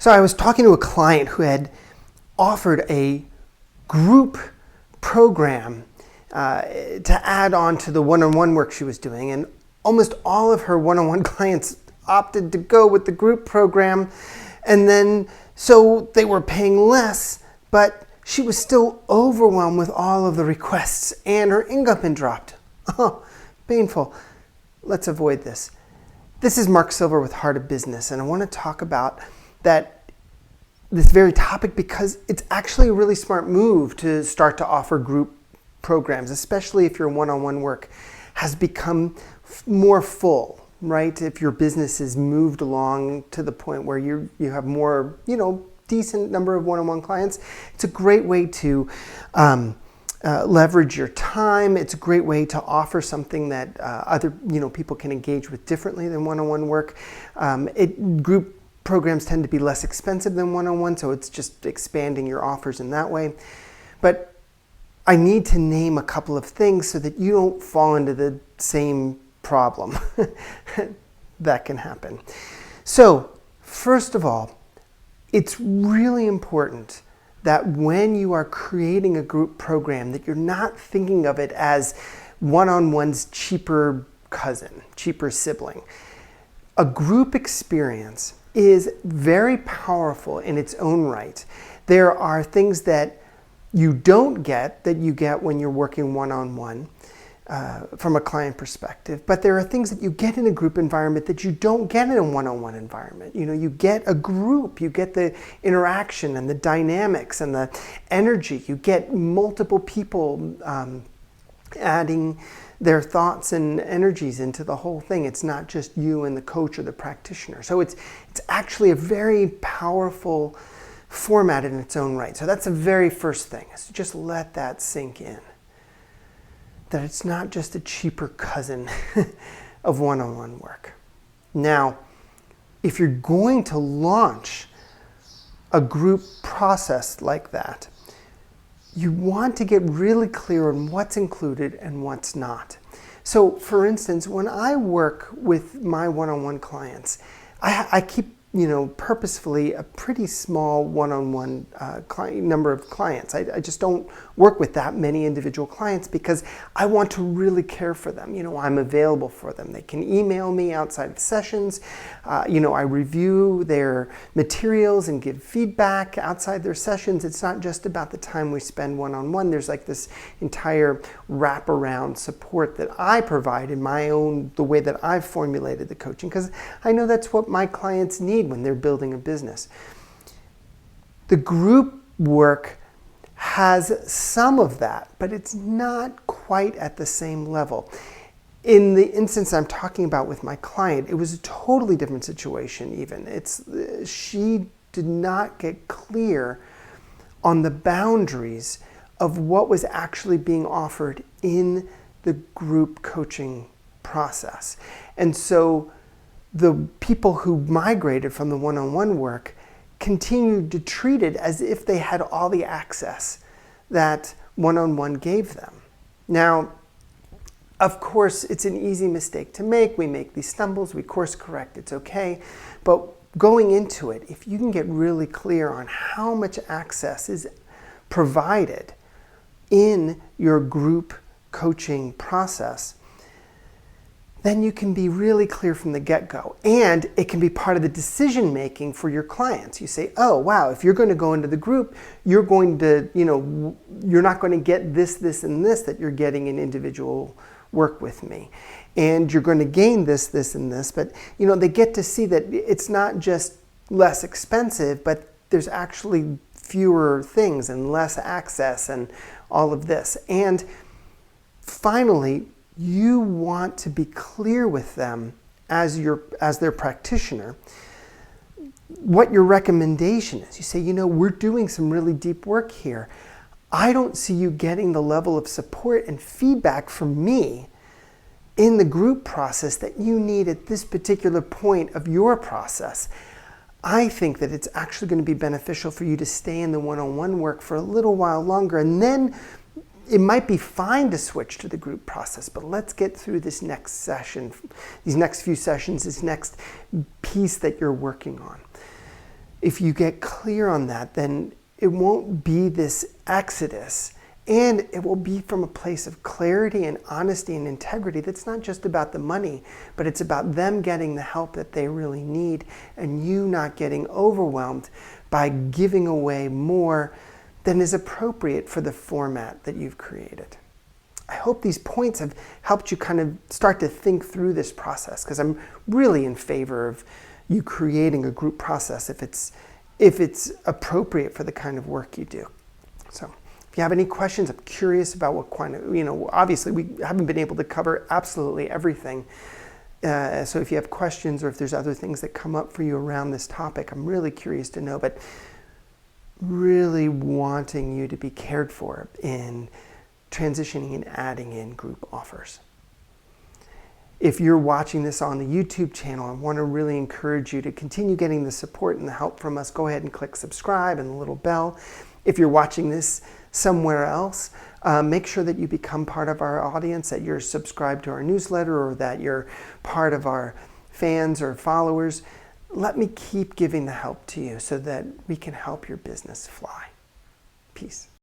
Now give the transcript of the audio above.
So I was talking to a client who had offered a group program to add on to the one-on-one work she was doing, and almost all of her one-on-one clients opted to go with the group program, and then so they were paying less, but she was still overwhelmed with all of the requests and her income had dropped. Oh, painful. Let's avoid this. This is Mark Silver with Heart of Business, and I want to talk about this very topic because it's actually a really smart move to start to offer group programs, especially if your one-on-one work has become more full, right? If your business has moved along to the point where you have more, decent number of one-on-one clients, it's a great way to leverage your time. It's a great way to offer something that other people can engage with differently than one-on-one work. Group programs tend to be less expensive than one-on-one, so it's just expanding your offers in that way. But I need to name a couple of things so that you don't fall into the same problem that can happen. So, first of all, it's really important that when you are creating a group program that you're not thinking of it as one-on-one's cheaper cousin, cheaper sibling. A group experience is very powerful in its own right. There are things that you don't get that you get when you're working one-on-one from a client perspective, but there are things that you get in a group environment that you don't get in a one-on-one environment. You get a group, you get the interaction and the dynamics and the energy. You get multiple people adding their thoughts and energies into the whole thing. It's not just you and the coach or the practitioner. So it's actually a very powerful format in its own right. So that's the very first thing, is to just let that sink in. That it's not just a cheaper cousin of one-on-one work. Now, if you're going to launch a group process like that, you want to get really clear on what's included and what's not. So, for instance, when I work with my one-on-one clients, I keep purposefully a pretty small one-on-one number of clients. I just don't work with that many individual clients because I want to really care for them. I'm available for them. They can email me outside of sessions. I review their materials and give feedback outside their sessions. It's not just about the time we spend one-on-one. There's like this entire wraparound support that I provide in the way that I've formulated the coaching, because I know that's what my clients need when they're building a business. The group work has some of that, but it's not quite at the same level. In the instance I'm talking about with my client, it was a totally different situation even. She did not get clear on the boundaries of what was actually being offered in the group coaching process. And so the people who migrated from the one-on-one work continued to treat it as if they had all the access that one-on-one gave them. Now, of course, it's an easy mistake to make. We make these stumbles, we course correct, it's okay. But going into it, if you can get really clear on how much access is provided in your group coaching process, then you can be really clear from the get-go. And it can be part of the decision-making for your clients. You say, oh, wow, if you're going to go into the group, you're going to, you're not going to get this, this, and this that you're getting in individual work with me. And you're going to gain this, this, and this. But, they get to see that it's not just less expensive, but there's actually fewer things and less access and all of this. And finally, you want to be clear with them as their practitioner what your recommendation is. You say, we're doing some really deep work here. I don't see you getting the level of support and feedback from me in the group process that you need at this particular point of your process. I think that it's actually going to be beneficial for you to stay in the one-on-one work for a little while longer, and then it might be fine to switch to the group process, but let's get through this next session, these next few sessions, this next piece that you're working on. If you get clear on that, then it won't be this exodus, and it will be from a place of clarity and honesty and integrity that's not just about the money, but it's about them getting the help that they really need and you not getting overwhelmed by giving away more than is appropriate for the format that you've created. I hope these points have helped you kind of start to think through this process, because I'm really in favor of you creating a group process if it's appropriate for the kind of work you do. So if you have any questions, I'm curious about what kind of, obviously we haven't been able to cover absolutely everything. So if you have questions or if there's other things that come up for you around this topic, I'm really curious to know, but really wanting you to be cared for in transitioning and adding in group offers. If you're watching this on the YouTube channel, I want to really encourage you to continue getting the support and the help from us. Go ahead and click subscribe and the little bell. If you're watching this somewhere else, make sure that you become part of our audience, that you're subscribed to our newsletter, or that you're part of our fans or followers. Let me keep giving the help to you so that we can help your business fly. Peace.